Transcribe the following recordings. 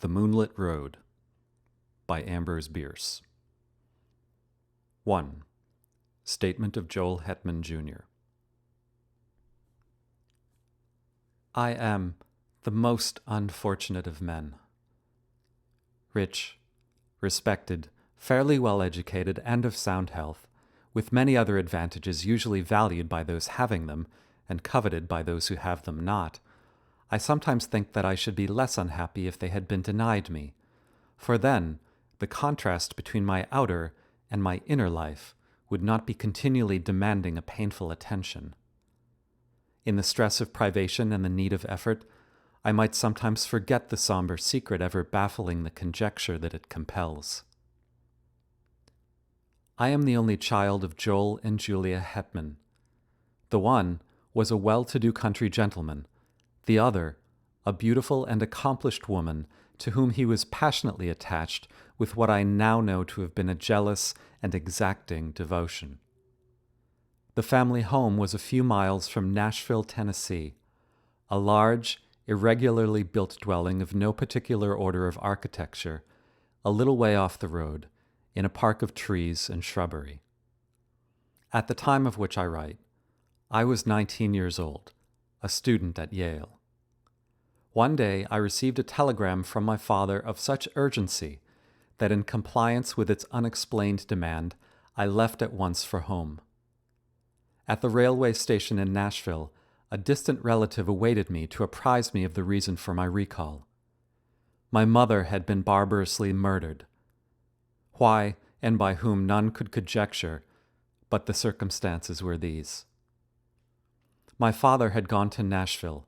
The Moonlit Road by Ambrose Bierce. 1. Statement of Joel Hetman, Jr. I am the most unfortunate of men. Rich, respected, fairly well educated, and of sound health, with many other advantages usually valued by those having them and coveted by those who have them not, I sometimes think that I should be less unhappy if they had been denied me, for then the contrast between my outer and my inner life would not be continually demanding a painful attention. In the stress of privation and the need of effort, I might sometimes forget the somber secret ever baffling the conjecture that it compels. I am the only child of Joel and Julia Hetman. The one was a well-to-do country gentleman, the other a beautiful and accomplished woman to whom he was passionately attached with what I now know to have been a jealous and exacting devotion. The family home was a few miles from Nashville, Tennessee, a large, irregularly built dwelling of no particular order of architecture, a little way off the road, in a park of trees and shrubbery. At the time of which I write, I was 19 years old, a student at Yale. One day I received a telegram from my father of such urgency that in compliance with its unexplained demand, I left at once for home. At the railway station in Nashville, a distant relative awaited me to apprise me of the reason for my recall. My mother had been barbarously murdered. Why and by whom none could conjecture, but the circumstances were these. My father had gone to Nashville,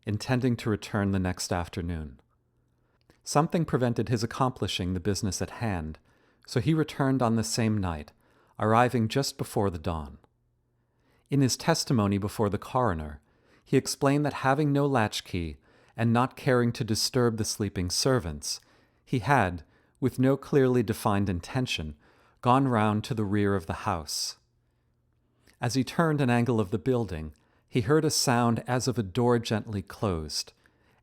intending to return the next afternoon. Something prevented his accomplishing the business at hand, so he returned on the same night, arriving just before the dawn. In his testimony before the coroner, he explained that having no latchkey and not caring to disturb the sleeping servants, he had, with no clearly defined intention, gone round to the rear of the house. As he turned an angle of the building, he heard a sound as of a door gently closed,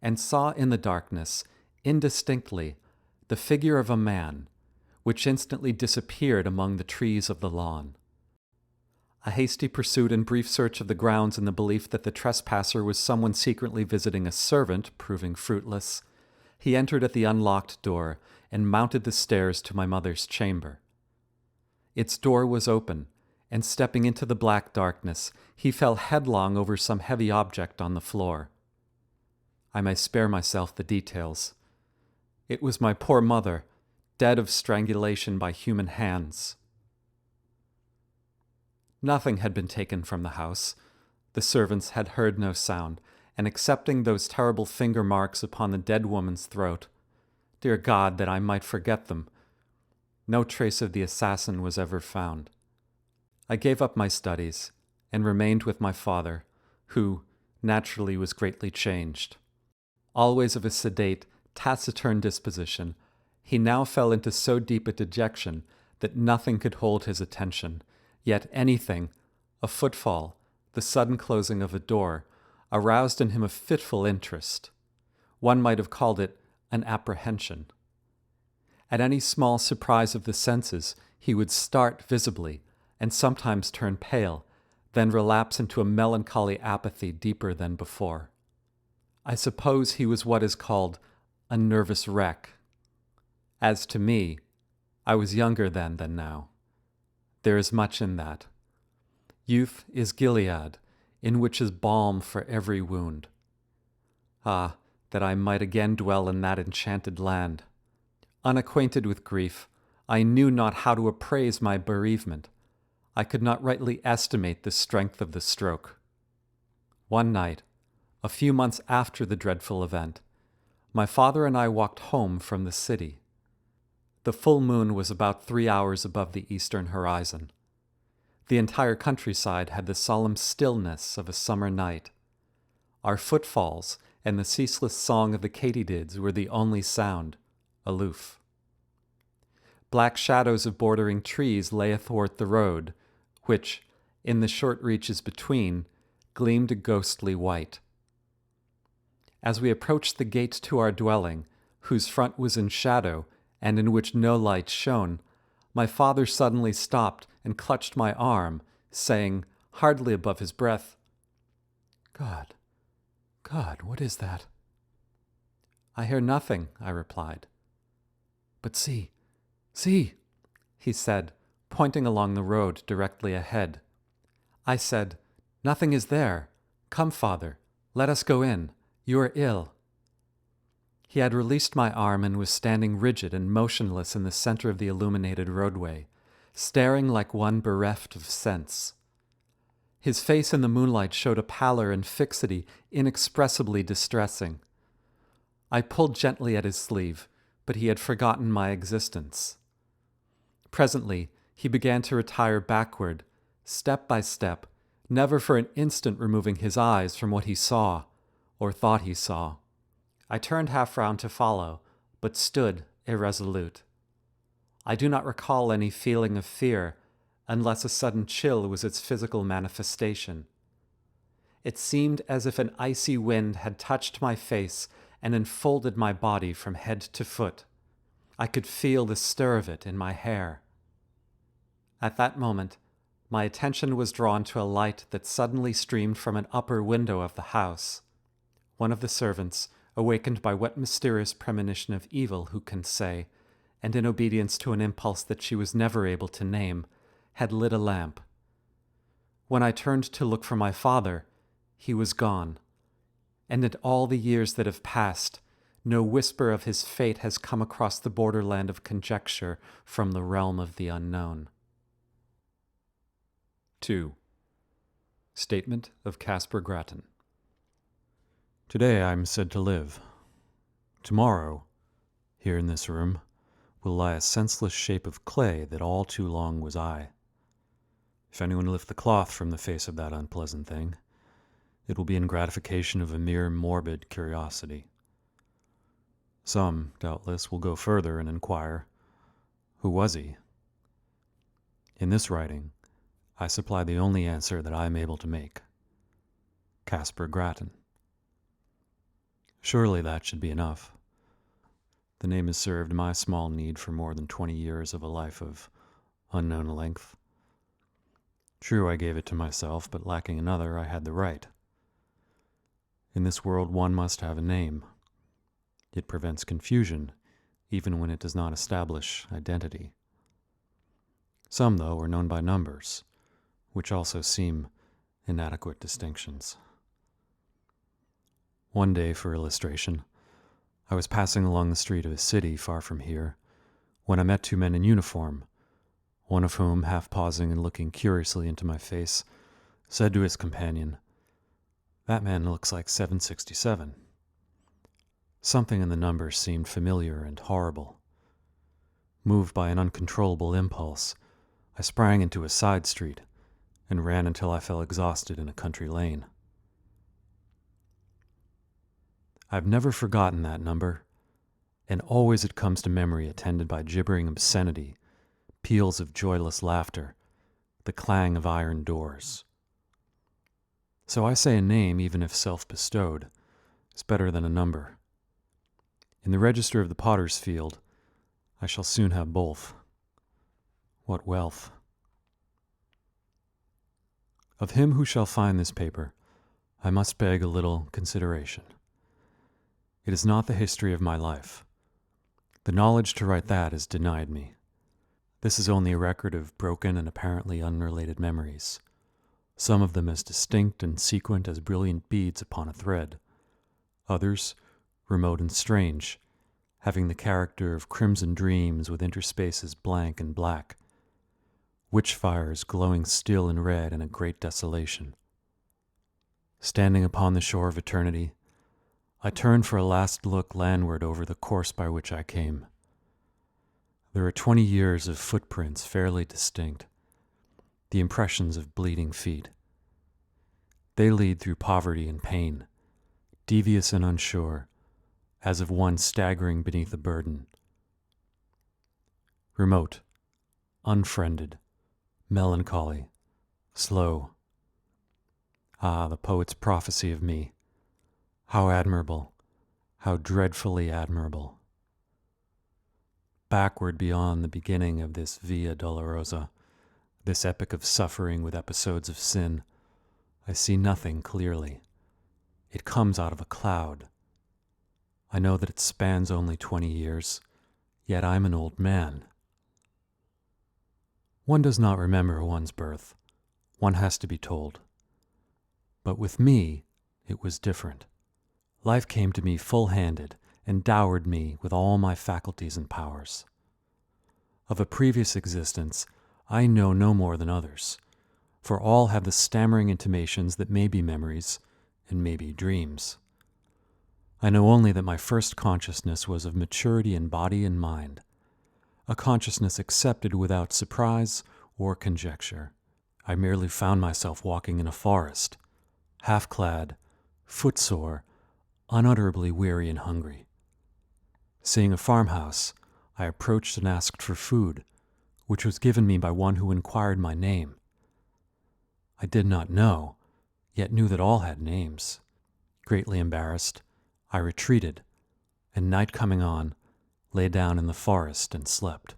and saw in the darkness, indistinctly, the figure of a man, which instantly disappeared among the trees of the lawn. A hasty pursuit and brief search of the grounds in the belief that the trespasser was someone secretly visiting a servant proving fruitless, he entered at the unlocked door and mounted the stairs to my mother's chamber. Its door was open, and stepping into the black darkness, he fell headlong over some heavy object on the floor. I may spare myself the details. It was my poor mother, dead of strangulation by human hands. Nothing had been taken from the house. The servants had heard no sound, and excepting those terrible finger marks upon the dead woman's throat, dear God, that I might forget them, no trace of the assassin was ever found. I gave up my studies and remained with my father, who, naturally, was greatly changed. Always of a sedate, taciturn disposition, he now fell into so deep a dejection that nothing could hold his attention, yet anything, a footfall, the sudden closing of a door, aroused in him a fitful interest. One might have called it an apprehension. At any small surprise of the senses, he would start visibly, and sometimes turn pale, then relapse into a melancholy apathy deeper than before. I suppose he was what is called a nervous wreck. As to me, I was younger then than now. There is much in that. Youth is Gilead, in which is balm for every wound. Ah, that I might again dwell in that enchanted land! Unacquainted with grief, I knew not how to appraise my bereavement. I could not rightly estimate the strength of the stroke. One night, a few months after the dreadful event, my father and I walked home from the city. The full moon was about 3 hours above the eastern horizon. The entire countryside had the solemn stillness of a summer night. Our footfalls and the ceaseless song of the katydids were the only sound, aloof. Black shadows of bordering trees lay athwart the road, which, in the short reaches between, gleamed a ghostly white. As we approached the gate to our dwelling, whose front was in shadow and in which no light shone, my father suddenly stopped and clutched my arm, saying, hardly above his breath, "God, God, what is that?" "I hear nothing," I replied. "But see, see," he said, pointing along the road directly ahead. I said, "Nothing is there. Come, father, let us go in. You are ill." He had released my arm and was standing rigid and motionless in the center of the illuminated roadway, staring like one bereft of sense. His face in the moonlight showed a pallor and fixity inexpressibly distressing. I pulled gently at his sleeve, but he had forgotten my existence. Presently, he began to retire backward, step by step, never for an instant removing his eyes from what he saw, or thought he saw. I turned half round to follow, but stood irresolute. I do not recall any feeling of fear, unless a sudden chill was its physical manifestation. It seemed as if an icy wind had touched my face and enfolded my body from head to foot. I could feel the stir of it in my hair. At that moment, my attention was drawn to a light that suddenly streamed from an upper window of the house. One of the servants, awakened by what mysterious premonition of evil who can say, and in obedience to an impulse that she was never able to name, had lit a lamp. When I turned to look for my father, he was gone, and in all the years that have passed, no whisper of his fate has come across the borderland of conjecture from the realm of the unknown. 2. Statement of Caspar Grattan. Today I am said to live. Tomorrow, here in this room, will lie a senseless shape of clay that all too long was I. If anyone lift the cloth from the face of that unpleasant thing, it will be in gratification of a mere morbid curiosity. Some, doubtless, will go further and inquire, who was he? In this writing, I supply the only answer that I am able to make. Caspar Grattan. Surely that should be enough. The name has served my small need for more than 20 years of a life of unknown length. True, I gave it to myself, but lacking another, I had the right. In this world one must have a name. It prevents confusion, even when it does not establish identity. Some, though, are known by numbers, which also seem inadequate distinctions. One day, for illustration, I was passing along the street of a city far from here, when I met two men in uniform, one of whom, half pausing and looking curiously into my face, said to his companion, "That man looks like 767. Something in the number seemed familiar and horrible. Moved by an uncontrollable impulse, I sprang into a side street and ran until I fell exhausted in a country lane. I've never forgotten that number, and always it comes to memory attended by gibbering obscenity, peals of joyless laughter, the clang of iron doors. So I say a name, even if self-bestowed, is better than a number. In the register of the potter's field, I shall soon have both. What wealth! Of him who shall find this paper, I must beg a little consideration. It is not the history of my life. The knowledge to write that is denied me. This is only a record of broken and apparently unrelated memories, some of them as distinct and sequent as brilliant beads upon a thread, others remote and strange, having the character of crimson dreams with interspaces blank and black, witch fires glowing still and red in a great desolation. Standing upon the shore of eternity, I turn for a last look landward over the course by which I came. There are 20 years of footprints fairly distinct, the impressions of bleeding feet. They lead through poverty and pain, devious and unsure, as of one staggering beneath a burden. Remote, unfriended, melancholy, slow. Ah, the poet's prophecy of me. How admirable, how dreadfully admirable. backward beyond the beginning of this Via Dolorosa, this epic of suffering with episodes of sin, I see nothing clearly. It comes out of a cloud. I know that it spans only 20 years, yet I'm an old man. One does not remember one's birth. One has to be told. But with me, it was different. Life came to me full-handed and dowered me with all my faculties and powers. Of a previous existence, I know no more than others, for all have the stammering intimations that may be memories and may be dreams. I know only that my first consciousness was of maturity in body and mind, a consciousness accepted without surprise or conjecture. I merely found myself walking in a forest, half-clad, footsore, unutterably weary and hungry. Seeing a farmhouse, I approached and asked for food, which was given me by one who inquired my name. I did not know, yet knew that all had names. Greatly embarrassed, I retreated, and night coming on, lay down in the forest and slept.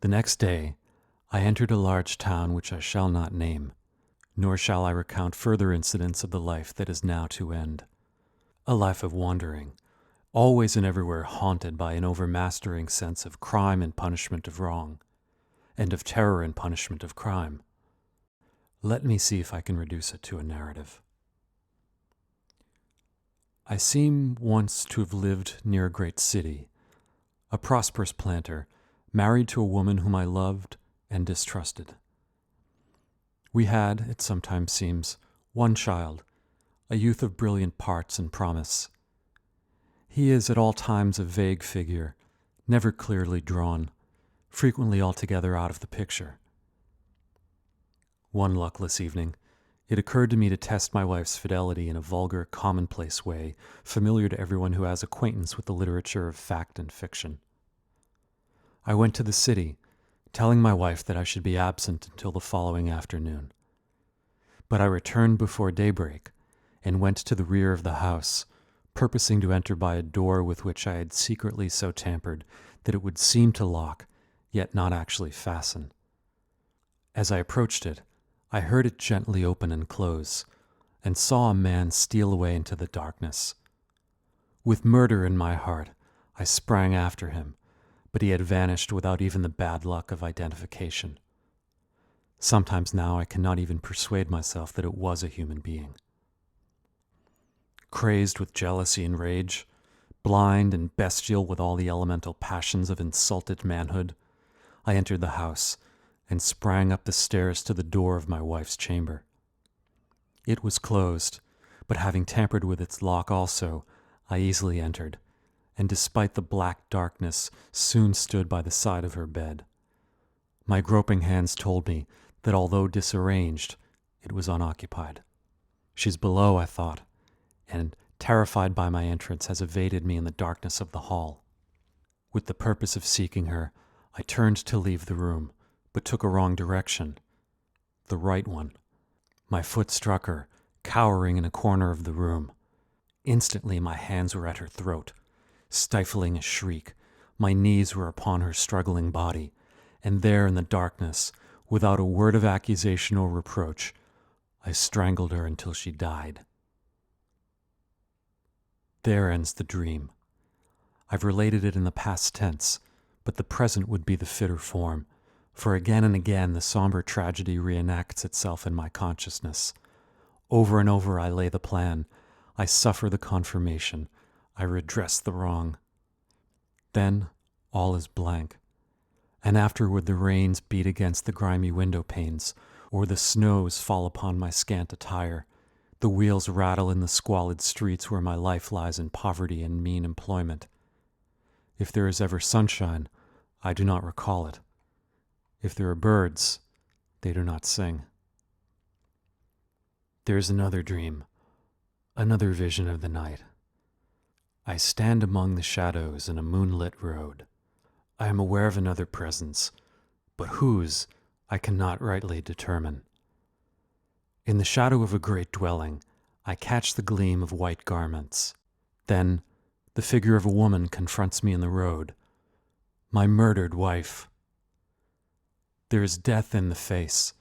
The next day, I entered a large town which I shall not name, nor shall I recount further incidents of the life that is now to end. A life of wandering, always and everywhere haunted by an overmastering sense of crime and punishment of wrong, and of terror and punishment of crime. Let me see if I can reduce it to a narrative. I seem once to have lived near a great city, a prosperous planter, married to a woman whom I loved and distrusted. We had, it sometimes seems, one child, a youth of brilliant parts and promise. He is at all times a vague figure, never clearly drawn, frequently altogether out of the picture. One luckless evening, it occurred to me to test my wife's fidelity in a vulgar, commonplace way, familiar to everyone who has acquaintance with the literature of fact and fiction. I went to the city, telling my wife that I should be absent until the following afternoon. But I returned before daybreak, and went to the rear of the house, purposing to enter by a door with which I had secretly so tampered that it would seem to lock, yet not actually fasten. As I approached it, I heard it gently open and close, and saw a man steal away into the darkness. With murder in my heart, I sprang after him, but he had vanished without even the bad luck of identification. Sometimes now I cannot even persuade myself that it was a human being. Crazed with jealousy and rage, blind and bestial with all the elemental passions of insulted manhood, I entered the house and sprang up the stairs to the door of my wife's chamber. It was closed, but having tampered with its lock also, I easily entered, and despite the black darkness, soon stood by the side of her bed. My groping hands told me that although disarranged, it was unoccupied. She's below, I thought, and, terrified by my entrance, has evaded me in the darkness of the hall. With the purpose of seeking her, I turned to leave the room, but took a wrong direction, the right one. My foot struck her, cowering in a corner of the room. Instantly my hands were at her throat. Stifling a shriek, my knees were upon her struggling body, and there in the darkness, without a word of accusation or reproach, I strangled her until she died. There ends the dream. I've related it in the past tense, but the present would be the fitter form, for again and again the somber tragedy reenacts itself in my consciousness. Over and over I lay the plan, I suffer the confirmation, I redress the wrong. Then all is blank, and afterward the rains beat against the grimy window panes, or the snows fall upon my scant attire. The wheels rattle in the squalid streets where my life lies in poverty and mean employment. If there is ever sunshine, I do not recall it. If there are birds, they do not sing. There is another dream, another vision of the night. I stand among the shadows in a moonlit road. I am aware of another presence, but whose I cannot rightly determine. In the shadow of a great dwelling, I catch the gleam of white garments. Then the figure of a woman confronts me in the road, My murdered wife. There is death in the face.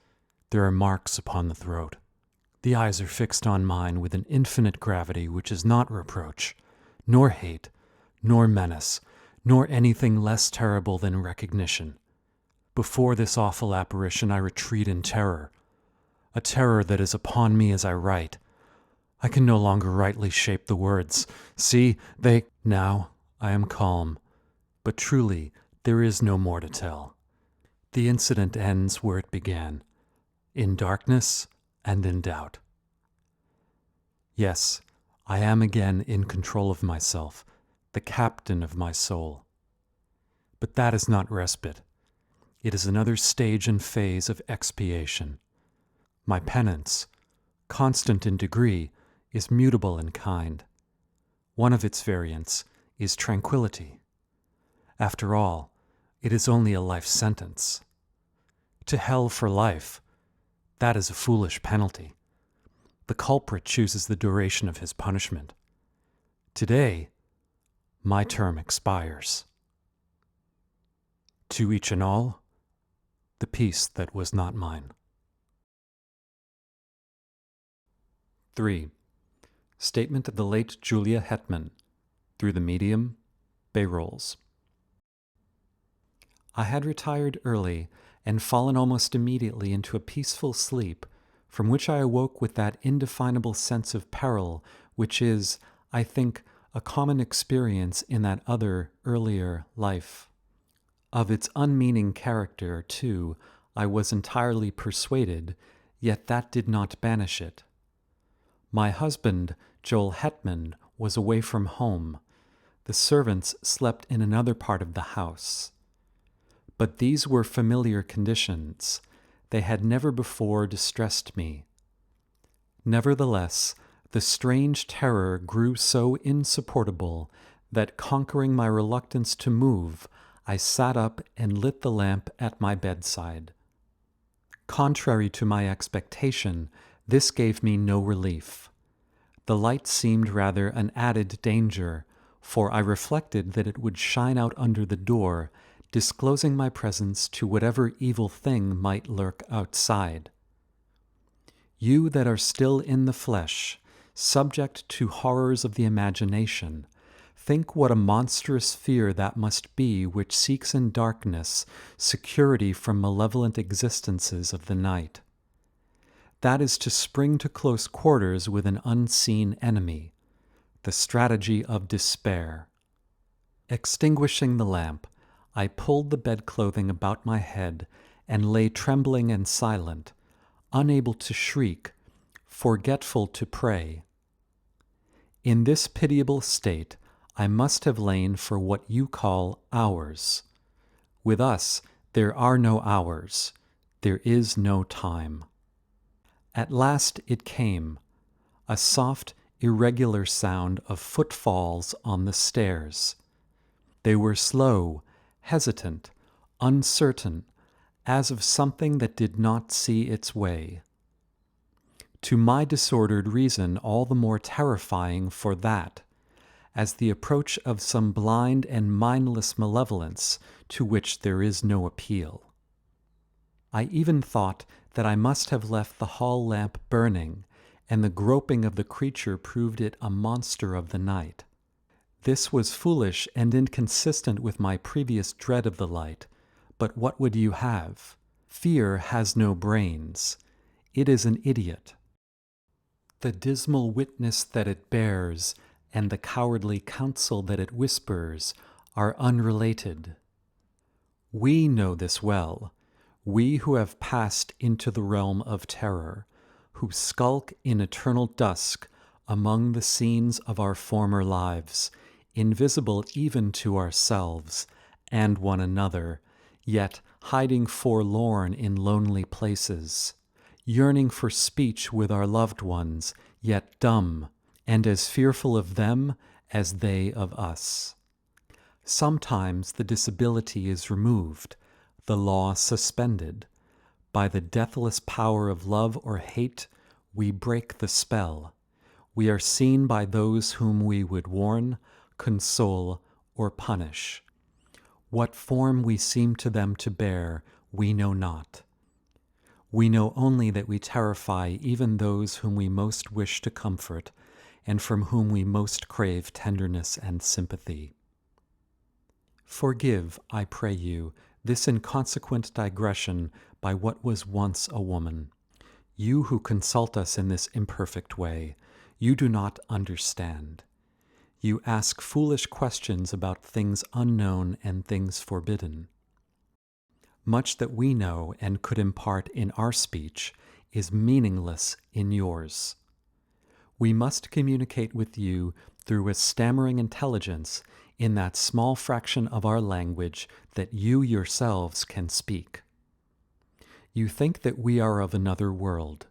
There are marks upon the throat. The eyes are fixed on mine with an infinite gravity which is not reproach, nor hate, nor menace, nor anything less terrible than recognition. Before this awful apparition I retreat in terror, a terror that is upon me as I write. I can no longer rightly shape the words. See, Now I am calm, but truly there is no more to tell. The incident ends where it began, in darkness and in doubt. Yes, I am again in control of myself, the captain of my soul. But that is not respite. It is another stage and phase of expiation. My penance, constant in degree, is mutable in kind. One of its variants is tranquility. After all, it is only a life sentence. To hell for life, that is a foolish penalty. The culprit chooses the duration of his punishment. Today, my term expires. To each and all, the peace that was not mine. 3. Statement of the late Julia Hetman, through the medium, Bayrolls. I had retired early and fallen almost immediately into a peaceful sleep, from which I awoke with that indefinable sense of peril which is, I think, a common experience in that other, earlier life. Of its unmeaning character, too, I was entirely persuaded, yet that did not banish it. My husband, Joel Hetman, was away from home. The servants slept in another part of the house. But these were familiar conditions. They had never before distressed me. Nevertheless, the strange terror grew so insupportable that, conquering my reluctance to move, I sat up and lit the lamp at my bedside. Contrary to my expectation, this gave me no relief. The light seemed rather an added danger, for I reflected that it would shine out under the door, disclosing my presence to whatever evil thing might lurk outside. You that are still in the flesh, subject to horrors of the imagination, think what a monstrous fear that must be which seeks in darkness security from malevolent existences of the night. That is to spring to close quarters with an unseen enemy, the strategy of despair. Extinguishing the lamp, I pulled the bedclothing about my head and lay trembling and silent, unable to shriek, forgetful to pray. In this pitiable state, I must have lain for what you call hours. With us, there are no hours. There is no time. At last it came, a soft, irregular sound of footfalls on the stairs. They were slow, hesitant, uncertain, as of something that did not see its way. To my disordered reason, all the more terrifying for that, as the approach of some blind and mindless malevolence to which there is no appeal. I even thought that I must have left the hall lamp burning, and the groping of the creature proved it a monster of the night. This was foolish and inconsistent with my previous dread of the light, but what would you have? Fear has no brains. It is an idiot. The dismal witness that it bears and the cowardly counsel that it whispers are unrelated. We know this well, we who have passed into the realm of terror, who skulk in eternal dusk among the scenes of our former lives, invisible even to ourselves and one another, yet hiding forlorn in lonely places, yearning for speech with our loved ones, yet dumb, and as fearful of them as they of us. Sometimes the disability is removed, the law suspended. By the deathless power of love or hate, we break the spell. We are seen by those whom we would warn, console, or punish. What form we seem to them to bear, we know not. We know only that we terrify even those whom we most wish to comfort, and from whom we most crave tenderness and sympathy. Forgive, I pray you, this inconsequent digression by what was once a woman. You who consult us in this imperfect way, you do not understand. You ask foolish questions about things unknown and things forbidden. Much that we know and could impart in our speech is meaningless in yours. We must communicate with you through a stammering intelligence in that small fraction of our language that you yourselves can speak. You think that we are of another world.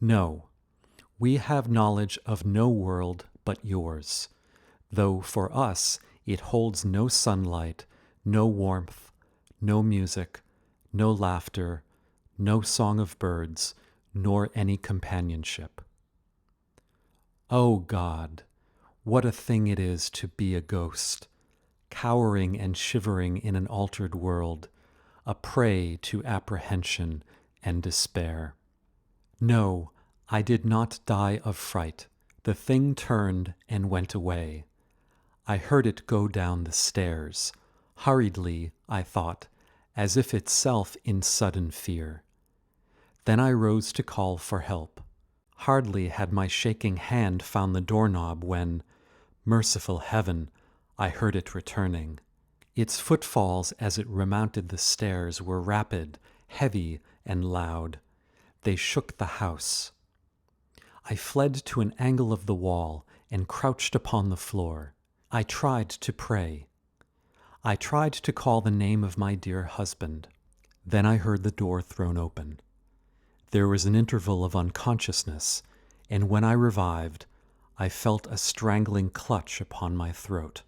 No, we have knowledge of no world but yours, though for us it holds no sunlight, no warmth, no music, no laughter, no song of birds, nor any companionship. O God, what a thing it is to be a ghost, cowering and shivering in an altered world, a prey to apprehension and despair. No, I did not die of fright. The thing turned and went away. I heard it go down the stairs, hurriedly, I thought, as if itself in sudden fear. Then I rose to call for help. Hardly had my shaking hand found the doorknob when, merciful heaven, I heard it returning. Its footfalls as it remounted the stairs were rapid, heavy, and loud. They shook the house. I fled to an angle of the wall and crouched upon the floor. I tried to pray. I tried to call the name of my dear husband. Then I heard the door thrown open. There was an interval of unconsciousness, and when I revived, I felt a strangling clutch upon my throat,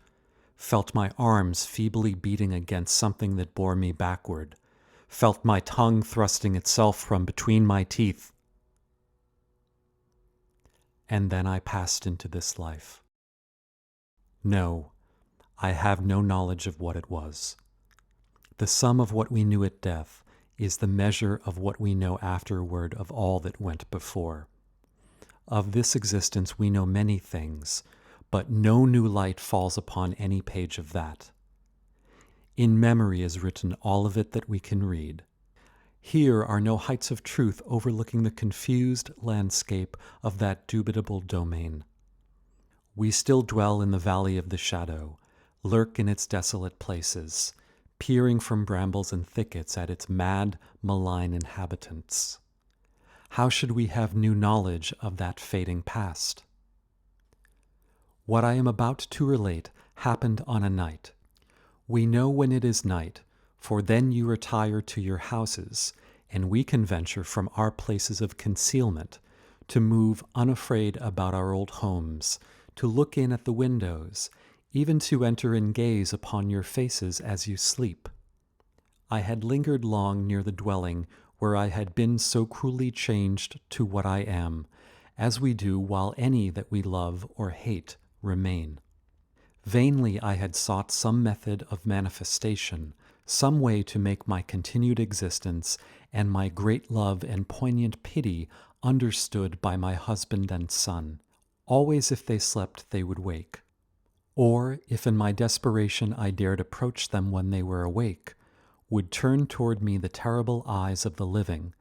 felt my arms feebly beating against something that bore me backward, felt my tongue thrusting itself from between my teeth. And then I passed into this life. No, I have no knowledge of what it was. The sum of what we knew at death is the measure of what we know afterward of all that went before. Of this existence we know many things, but no new light falls upon any page of that. In memory is written all of it that we can read. Here are no heights of truth overlooking the confused landscape of that dubitable domain. We still dwell in the valley of the shadow, lurk in its desolate places, peering from brambles and thickets at its mad, malign inhabitants. How should we have new knowledge of that fading past? What I am about to relate happened on a night. We know when it is night, for then you retire to your houses, and we can venture from our places of concealment to move unafraid about our old homes, to look in at the windows, even to enter and gaze upon your faces as you sleep. I had lingered long near the dwelling where I had been so cruelly changed to what I am, as we do while any that we love or hate remain. Vainly I had sought some method of manifestation, some way to make my continued existence and my great love and poignant pity understood by my husband and son. Always if they slept they would wake. Or, if in my desperation I dared approach them when they were awake, would turn toward me the terrible eyes of the living,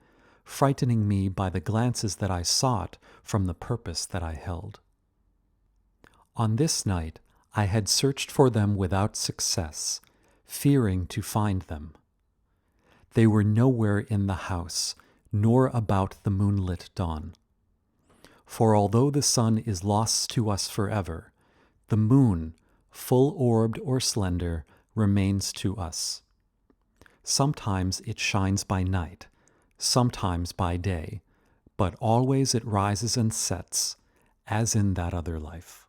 frightening me by the glances that I sought from the purpose that I held. On this night I had searched for them without success, fearing to find them. They were nowhere in the house, nor about the moonlit dawn. For although the sun is lost to us forever, the moon, full-orbed or slender, remains to us. Sometimes it shines by night, sometimes by day, but always it rises and sets, as in that other life.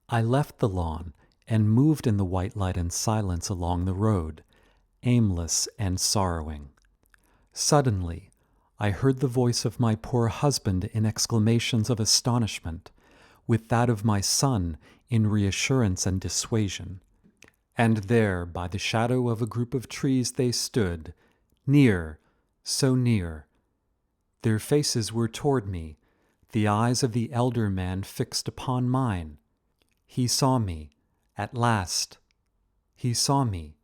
I left the lawn and moved in the white light and silence along the road, aimless and sorrowing. Suddenly, I heard the voice of my poor husband in exclamations of astonishment, with that of my son in reassurance and dissuasion. And there, by the shadow of a group of trees, they stood, near, so near. Their faces were toward me, the eyes of the elder man fixed upon mine. He saw me, at last. He saw me,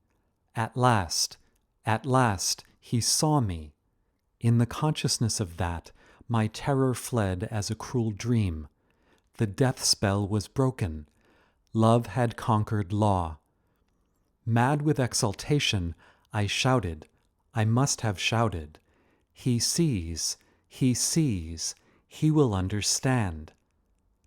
at last. At last, he saw me. In the consciousness of that, my terror fled as a cruel dream. The death spell was broken. Love had conquered law. Mad with exultation, I shouted. I must have shouted. He sees, he sees, he will understand.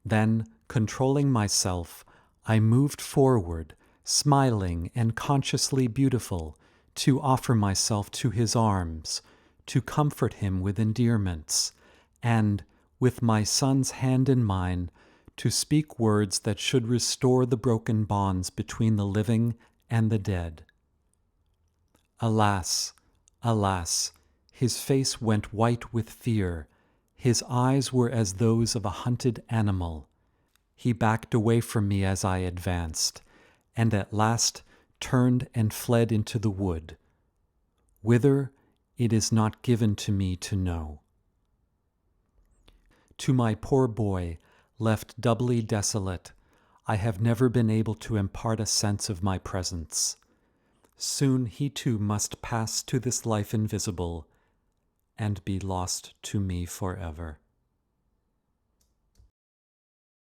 Then, controlling myself, I moved forward, smiling and consciously beautiful, to offer myself to his arms, to comfort him with endearments, and, with my son's hand in mine, to speak words that should restore the broken bonds between the living and the dead. Alas, alas, his face went white with fear. His eyes were as those of a hunted animal. He backed away from me as I advanced, and at last turned and fled into the wood. Whither, it is not given to me to know. To my poor boy, left doubly desolate, I have never been able to impart a sense of my presence. Soon he too must pass to this life invisible, and be lost to me forever.